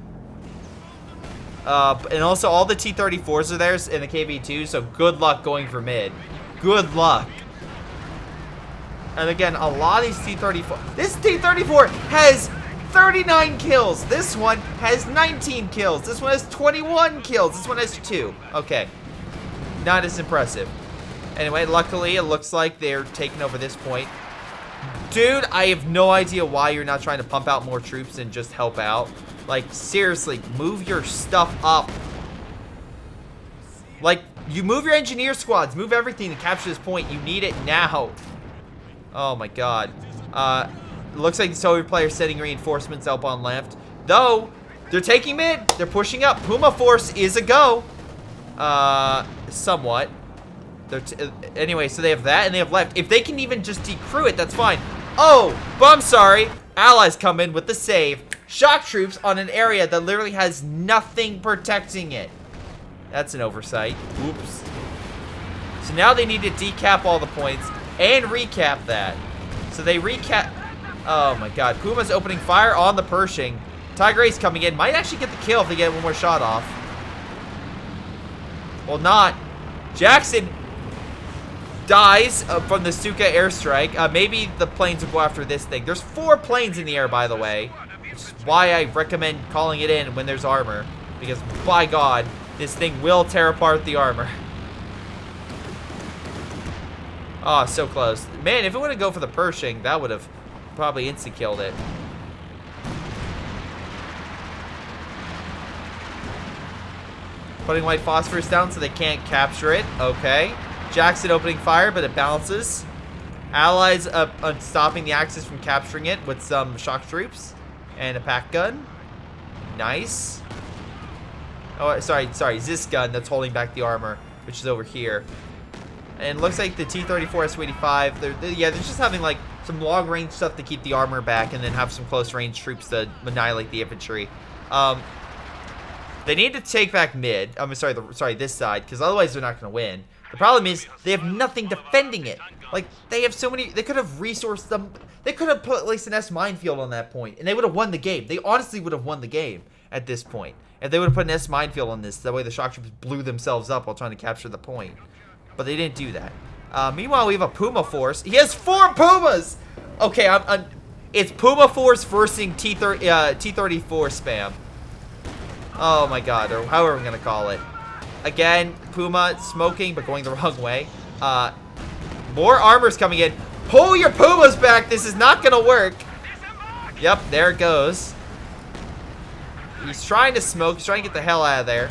And also, all the T-34s are there in the KV-2, so good luck going for mid. Good luck. And again, a lot of these T-34... This T-34 has 39 kills. This one has 19 kills. This one has 21 kills. This one has 2. Okay. Not as impressive. Anyway, luckily, it looks like they're taking over this point. Dude, I have no idea why you're not trying to pump out more troops and just help out. Like, seriously, move your stuff up. Like, you move your engineer squads, move everything to capture this point. You need it now. Oh my god. Looks like the Soviet player's setting reinforcements up on left. Though, they're taking mid. They're pushing up. Puma force is a go. Somewhat. Anyway, so they have that and they have left. If they can even just decrew it, that's fine. Oh, but I'm sorry. Allies come in with the save. Shock troops on an area that literally has nothing protecting it. That's an oversight. Oops. So now they need to decap all the points and recap that. So they recap. Oh my god. Puma's opening fire on the Pershing. Tigre's coming in. Might actually get the kill if they get one more shot off. Well, not. Jackson dies from the Stuka airstrike. Maybe the planes will go after this thing. There's 4 planes in the air, by the way. Which is why I recommend calling it in when there's armor. Because, by God, this thing will tear apart the armor. Oh, so close. Man, if it would have go for the Pershing, that would have probably insta-killed it. Putting white phosphorus down so they can't capture it. Okay. Jackson opening fire, but it bounces. Allies stopping the Axis from capturing it with some shock troops and a pack gun. Nice. Oh, sorry, this gun that's holding back the armor, which is over here. And it looks like the T-34 Su-85, they're just having like some long-range stuff to keep the armor back and then have some close-range troops to annihilate the infantry. They need to take back mid. I'm sorry, this side, because otherwise they're not going to win. The problem is they have nothing defending it. Like, they have so many. They could have resourced them. They could have put at least an S minefield on that point, and they would have won the game. They honestly would have won the game at this point if they would have put an S minefield on this. That way the shock troops blew themselves up while trying to capture the point. But they didn't do that. Meanwhile, we have a Puma force. He has 4 Pumas. Okay, it's Puma force versus T-34 spam. Oh my god, or however I'm gonna call it. Again, Puma smoking, but going the wrong way. More armor's coming in. Pull your Pumas back. This is not gonna work. Yep, there it goes. He's trying to smoke. He's trying to get the hell out of there.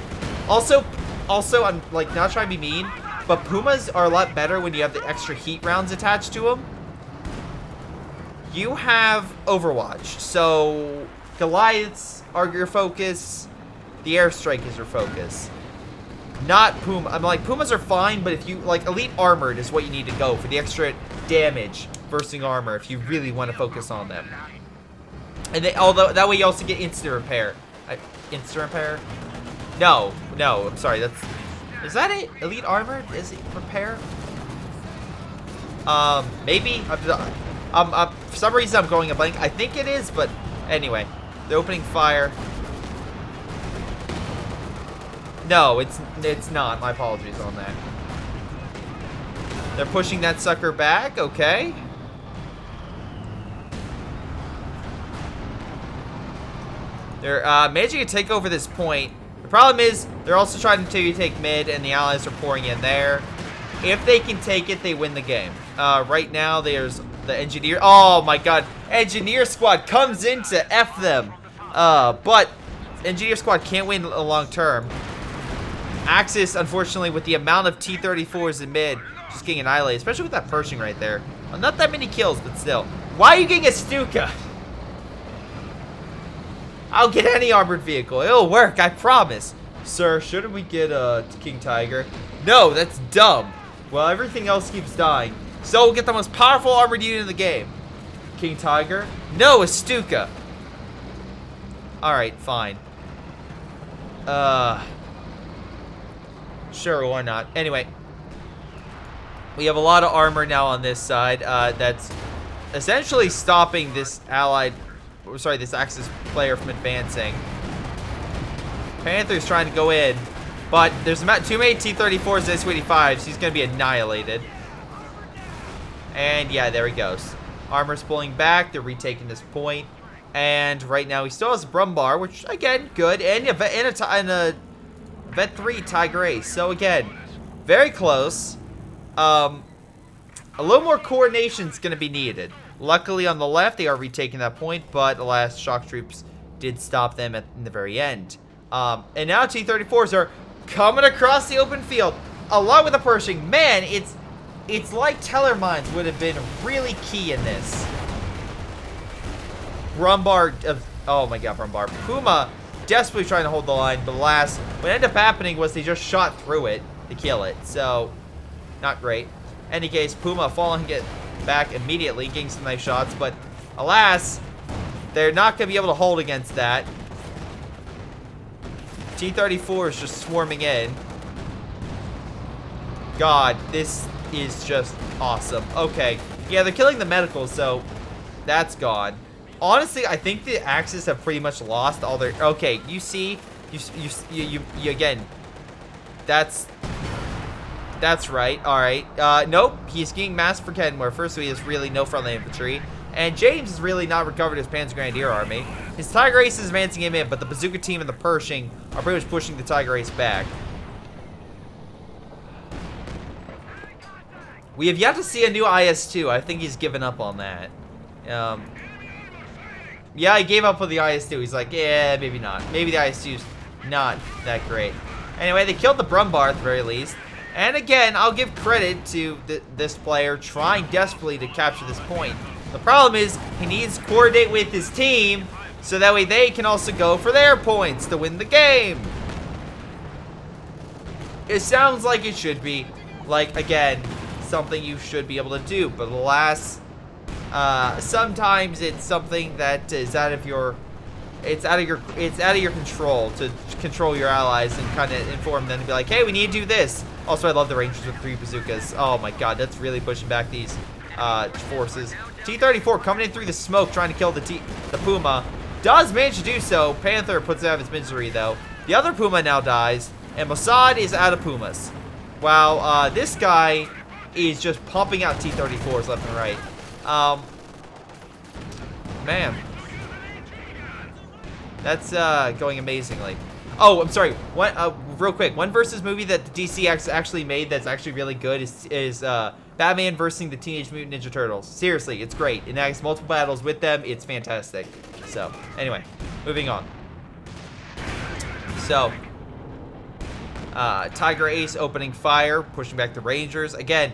Also, I'm like not trying to be mean, but Pumas are a lot better when you have the extra heat rounds attached to them. You have Overwatch, so Goliaths are your focus. The airstrike is your focus. Not Puma. I'm like, Pumas are fine, but if you, like, elite armored is what you need to go for the extra damage bursting armor if you really want to focus on them. And although that way you also get instant repair. Instant repair? No, I'm sorry. Is that it? Elite armored? Is it repair? Maybe. For some reason I'm going a blank. I think it is, but anyway, the opening fire. No, it's not. My apologies on that. They're pushing that sucker back. Okay. They're managing to take over this point. The problem is they're also trying to take mid, and the allies are pouring in there. If they can take it, they win the game. Right now, there's the engineer. Oh my god, engineer squad comes in to F them. But engineer squad can't win long term. Axis, unfortunately, with the amount of T-34s in mid, just getting annihilated, especially with that Pershing right there. Well, not that many kills, but still. Why are you getting a Stuka? I'll get any armored vehicle. It'll work, I promise. Sir, shouldn't we get a King Tiger? No, that's dumb. Well, everything else keeps dying. So we'll get the most powerful armored unit in the game. King Tiger? No, a Stuka. Alright, fine. Sure, why not? Anyway. We have a lot of armor now on this side. That's essentially stopping this this Axis player from advancing. Panther's trying to go in, but there's too many T-34s and S-285s. He's going to be annihilated. And yeah, there he goes. Armor's pulling back. They're retaking this point. And right now he still has a Brumbar, which, again, good. And a Vet 3 Tiger Ace. So, again, very close. A little more coordination is going to be needed. Luckily, on the left, they are retaking that point, but alas, shock troops did stop them in the very end. And now T-34s are coming across the open field, along with the Pershing. Man, it's like Teller mines would have been really key in this. Brumbar, oh my god, Brumbar. Puma desperately trying to hold the line, but alas, what ended up happening was they just shot through it to kill it. So, not great. In any case, Puma falling get back immediately, getting some nice shots, but alas, they're not going to be able to hold against that. T-34 is just swarming in. God, this is just awesome. Okay, yeah, they're killing the medicals, so that's gone. Honestly, I think the Axis have pretty much lost all their... Okay, you see, you again, that's right. All right. Nope. He's getting masked for Kenworth, so he has really no friendly infantry. And James has really not recovered his Panzer Grenadier army. His Tiger Ace is advancing him in, but the Bazooka team and the Pershing are pretty much pushing the Tiger Ace back. We have yet to see a new IS-2. I think he's given up on that. Yeah, he gave up on the IS-2. He's like, yeah, maybe not. Maybe the IS-2's not that great. Anyway, they killed the Brumbar at the very least. And again, I'll give credit to this player trying desperately to capture this point. The problem is, he needs to coordinate with his team, so that way they can also go for their points to win the game. It sounds like it should be, like, again, something you should be able to do. But alas, sometimes it's something that is out of your control to control your allies and kind of inform them to be like, hey, we need to do this. Also, I love the Rangers with 3 bazookas. Oh my god, that's really pushing back these forces. T-34 coming in through the smoke, trying to kill the Puma. Does manage to do so. Panther puts it out of his misery, though. The other Puma now dies, and Mossad is out of Pumas. Wow, this guy is just pumping out T-34s left and right. Man. That's going amazingly. Oh, I'm sorry. Real quick, one versus movie that the DC actually made that's actually really good is Batman versus the Teenage Mutant Ninja Turtles. Seriously, it's great. It has multiple battles with them. It's fantastic. So, anyway, moving on. So, Tiger Ace opening fire, pushing back the Rangers. Again,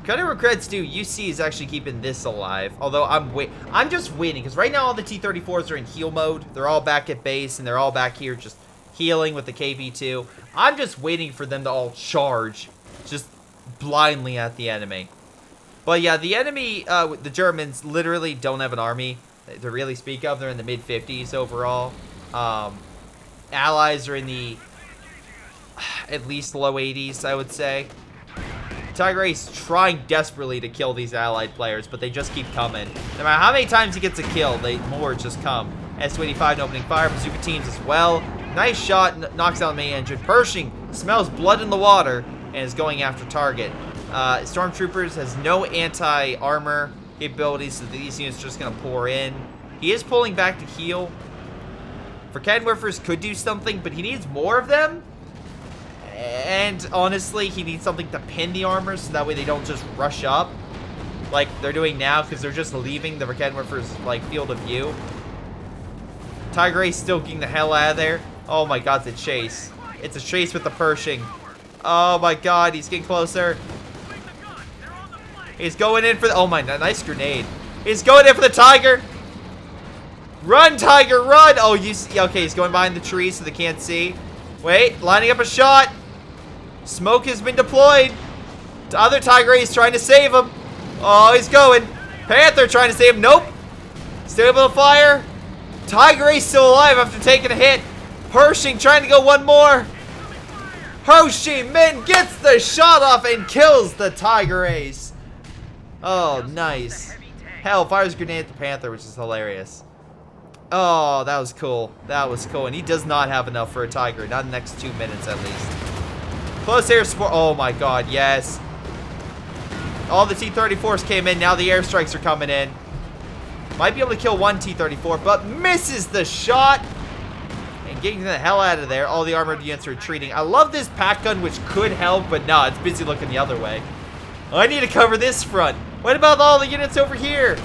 credit where credit's due, UC is actually keeping this alive. Although I'm just waiting, because right now all the T-34s are in heal mode. They're all back at base, and they're all back here just healing with the KV-2. I'm just waiting for them to all charge just blindly at the enemy. But yeah, the enemy, the Germans, literally don't have an army to really speak of. They're in the mid-50s overall. Allies are in the at least low 80s, I would say. Tiger Ace trying desperately to kill these allied players, but they just keep coming. No matter how many times he gets a kill, more just come. S-285 opening fire, bazooka teams as well. Nice shot, knocks out the main engine. Pershing smells blood in the water and is going after target. Stormtroopers has no anti-armor capabilities, so these units are just going to pour in. He is pulling back to heal. For Kenworthers could do something, but he needs more of them. And honestly, he needs something to pin the armor so that way they don't just rush up like they're doing now, because they're just leaving the Kenworthers like field of view. Tiger Ace still getting the hell out of there. Oh my god, it's a chase. It's a chase with the Pershing. Oh my god, he's getting closer. He's going in for the... Oh, my, nice grenade. He's going in for the Tiger. Run, Tiger, run. Oh, you see... Okay, he's going behind the tree so they can't see. Wait, lining up a shot. Smoke has been deployed. The other Tiger is trying to save him. Oh, he's going. Panther trying to save him. Nope. Still able to fire. Tiger Ace still alive after taking a hit. Pershing trying to go one more. Ho Chi Minh gets the shot off and kills the Tiger Ace. Oh, nice. Hell, fires a grenade at the Panther, which is hilarious. Oh, that was cool. That was cool. And he does not have enough for a Tiger. Not in the next 2 minutes, at least. Close air support. Oh, my God. Yes. All the T-34s came in. Now the airstrikes are coming in. Might be able to kill one T-34, but misses the shot. And getting the hell out of there. All the armored units are retreating. I love this pack gun, which could help, but no, it's busy looking the other way. I need to cover this front. What about all the units over here?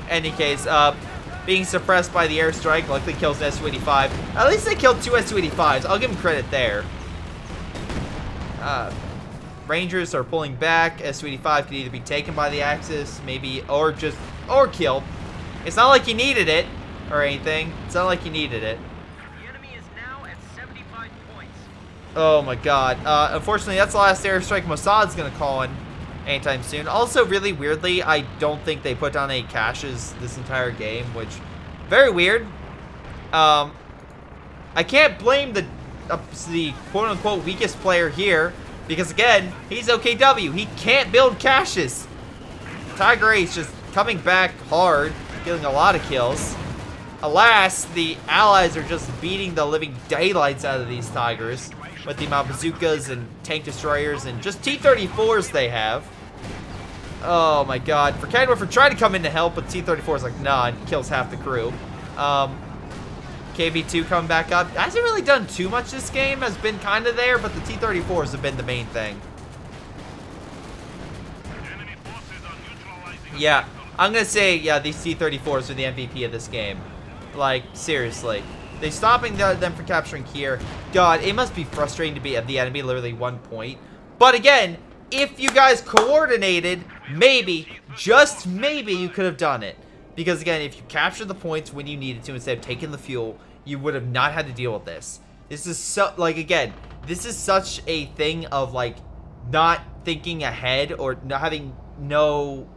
Any case, being suppressed by the airstrike likely kills an Su-85. At least they killed 2 Su-85s. I'll give them credit there. Rangers are pulling back. Su-85 can either be taken by the Axis, maybe, or killed. It's not like he needed it or anything. It's not like he needed it. The enemy is now at 75 points. Oh my God. Unfortunately, that's the last airstrike Mossad's gonna call in anytime soon. Also, really weirdly, I don't think they put down any caches this entire game, which very weird. I can't blame the quote-unquote weakest player here because again, he's OKW. He can't build caches. Tiger Ace just coming back hard, getting a lot of kills. Alas, the allies are just beating the living daylights out of these Tigers with the amount of bazookas and tank destroyers and just T-34s they have. Oh my God. For Canada, trying to come in to help, but T-34 is like, nah, and kills half the crew. KV-2 coming back up. Hasn't really done too much this game. Has been kind of there, but the T-34s have been the main thing. Yeah, I'm going to say, yeah, these T-34s are the MVP of this game. Like, seriously. They're stopping them from capturing here. God, it must be frustrating to be at the enemy literally 1 point. But again, if you guys coordinated, maybe, just maybe, you could have done it. Because again, if you captured the points when you needed to instead of taking the fuel, you would have not had to deal with this. This is so, like, again, this is such a thing of, like, not thinking ahead or not having no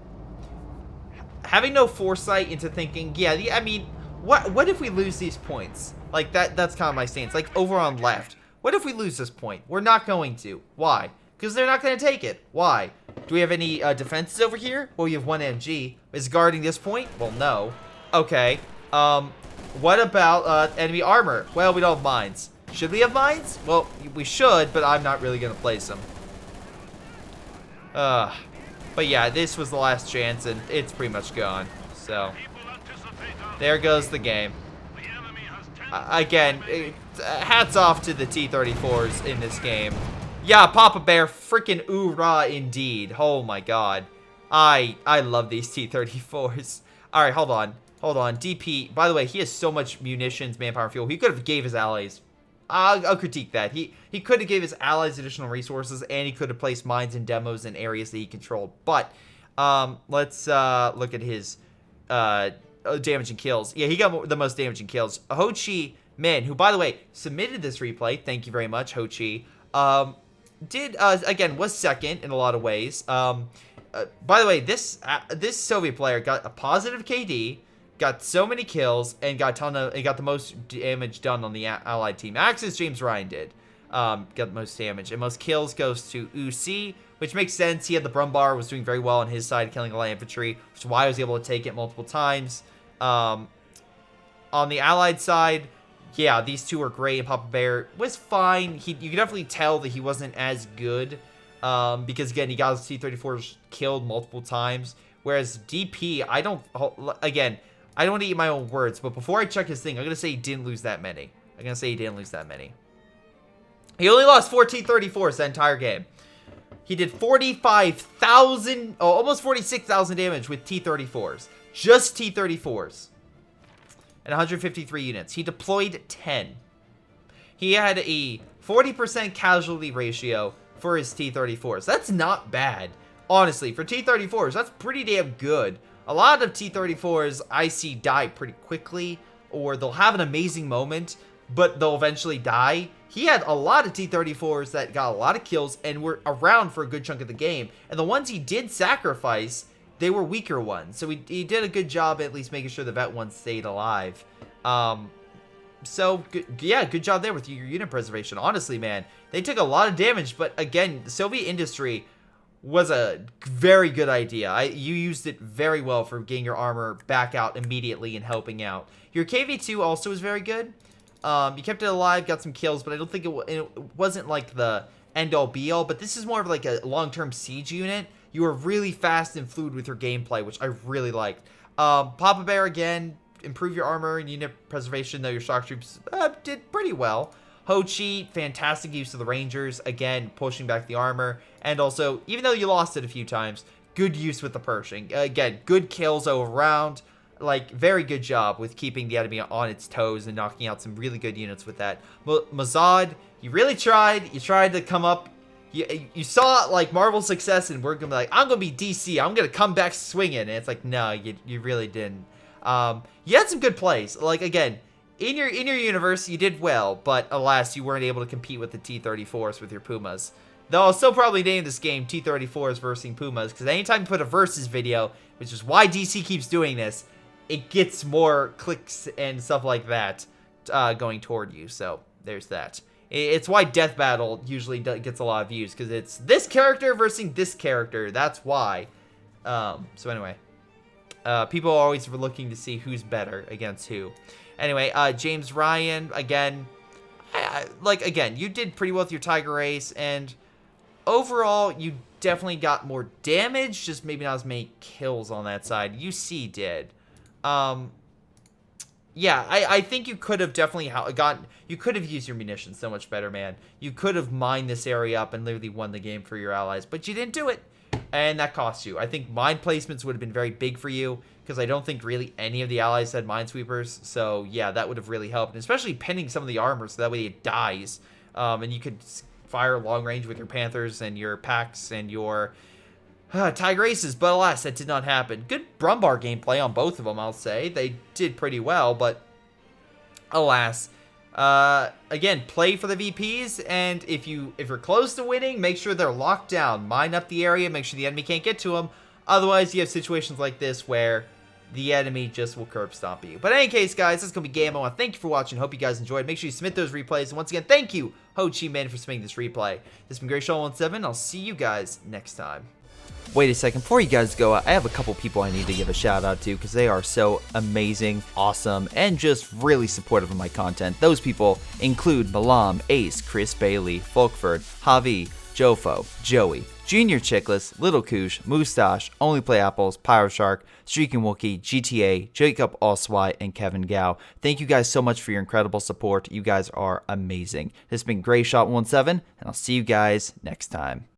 foresight into thinking, yeah, I mean, what if we lose these points? Like, that's kind of my stance. Like, over on left, what if we lose this point? We're not going to. Why? Because they're not going to take it. Why? Do we have any defenses over here? Well, we have one MG. Is guarding this point? Well, no. Okay. What about enemy armor? Well, we don't have mines. Should we have mines? Well, we should, but I'm not really going to place them. But yeah, this was the last chance, and it's pretty much gone. So, there goes the game. Again, hats off to the T-34s in this game. Yeah, Papa Bear, freaking oorah indeed. Oh my God. I love these T-34s. Alright, hold on. Hold on. DP, by the way, he has so much munitions, manpower, fuel. He could have gave his allies. I'll critique that. He could have gave his allies additional resources, and he could have placed mines and demos in areas that he controlled. But, let's look at his damage and kills. Yeah, he got the most damage and kills. Ho Chi Minh, who, by the way, submitted this replay. Thank you very much, Ho Chi. Again, was second in a lot of ways. By the way, this Soviet player got a positive KD, got so many kills, and got the most damage done on the allied team. Axis James Ryan did. Got the most damage, and most kills goes to UC, which makes sense. He had the Brumbar, was doing very well on his side, killing a lot of infantry, which is why I was able to take it multiple times. On the allied side, yeah, these two are great, and Papa Bear was fine. You can definitely tell that he wasn't as good, because again, he got his T-34s killed multiple times, whereas DP, I don't want to eat my own words, but before I check his thing, I'm going to say he didn't lose that many. He only lost 4 T-34s that entire game. He did 45,000, almost 46,000 damage with T-34s. Just T-34s. And 153 units. He deployed 10. He had a 40% casualty ratio, for his T-34s. That's not bad. Honestly, for T-34s, that's pretty damn good. A lot of T-34s I see die pretty quickly, or they'll have an amazing moment, but they'll eventually die. He had a lot of T-34s that got a lot of kills and were around for a good chunk of the game. And the ones he did sacrifice, they were weaker ones. So he did a good job at least making sure the vet ones stayed alive. So, yeah, good job there with your unit preservation. Honestly, man, they took a lot of damage. But again, the Soviet industry was a very good idea. You used it very well for getting your armor back out immediately and helping out. Your KV-2 also was very good. You kept it alive, got some kills, but I don't think it wasn't like the end-all be-all. But this is more of like a long-term siege unit. You were really fast and fluid with your gameplay, which I really liked. Papa Bear, again, improve your armor and unit preservation, though your shock troops did pretty well. Ho Chi, fantastic use of the Rangers, again, pushing back the armor. And also, even though you lost it a few times, good use with the Pershing. Again, good kills all around. Like, very good job with keeping the enemy on its toes and knocking out some really good units with that. Mazad, you really tried. You tried to come up. You saw, like, Marvel success, and we're going to be like, I'm going to be DC. I'm going to come back swinging. And it's like, no, you really didn't. You had some good plays. Like, again, in your universe, you did well, but alas, you weren't able to compete with the T-34s with your Pumas. Though I'll still probably name this game T-34s versus Pumas, because anytime you put a versus video, which is why DC keeps doing this, it gets more clicks and stuff like that going toward you. So there's that. It's why Death Battle usually gets a lot of views, because it's this character versus this character. That's why. So anyway, people are always looking to see who's better against who. Anyway, James Ryan, again, again, you did pretty well with your Tiger Ace, and overall, you definitely got more damage, just maybe not as many kills on that side. UC did. Yeah, I think you could have definitely you could have used your munitions so much better, man. You could have mined this area up and literally won the game for your allies, but you didn't do it, and that cost you. I think mine placements would have been very big for you, because I don't think really any of the allies had minesweepers. So yeah, that would have really helped, and especially pinning some of the armor so that way it dies, and you could fire long range with your Panthers and your Packs and your Tiger Aces. But alas, that did not happen. Good Brumbar gameplay on both of them, I'll say. They did pretty well, but alas. Again, play for the VPs, and if you're close to winning, make sure they're locked down. Mine up the area, make sure the enemy can't get to them. Otherwise, you have situations like this where the enemy just will curb stomp you. But in any case, guys, this is going to be game. I want to thank you for watching. Hope you guys enjoyed. Make sure you submit those replays. And once again, thank you, Ho Chi Minh, for submitting this replay. This has been Greyshot17. I'll see you guys next time. Wait a second, before you guys go, I have a couple people I need to give a shout out to, because they are so amazing, awesome, and just really supportive of my content. Those people include Milam, Ace, Chris Bailey, Folkvard, Javi, Jfoe, Joey, jrchicklis, Little Koosh, Mustaach, Onlyplayapples, PyroShark, Streakingwookie, GTA, Jakub, Ocwieja, and Kevin Gao. Thank you guys so much for your incredible support. You guys are amazing. This has been Greyshot17, and I'll see you guys next time.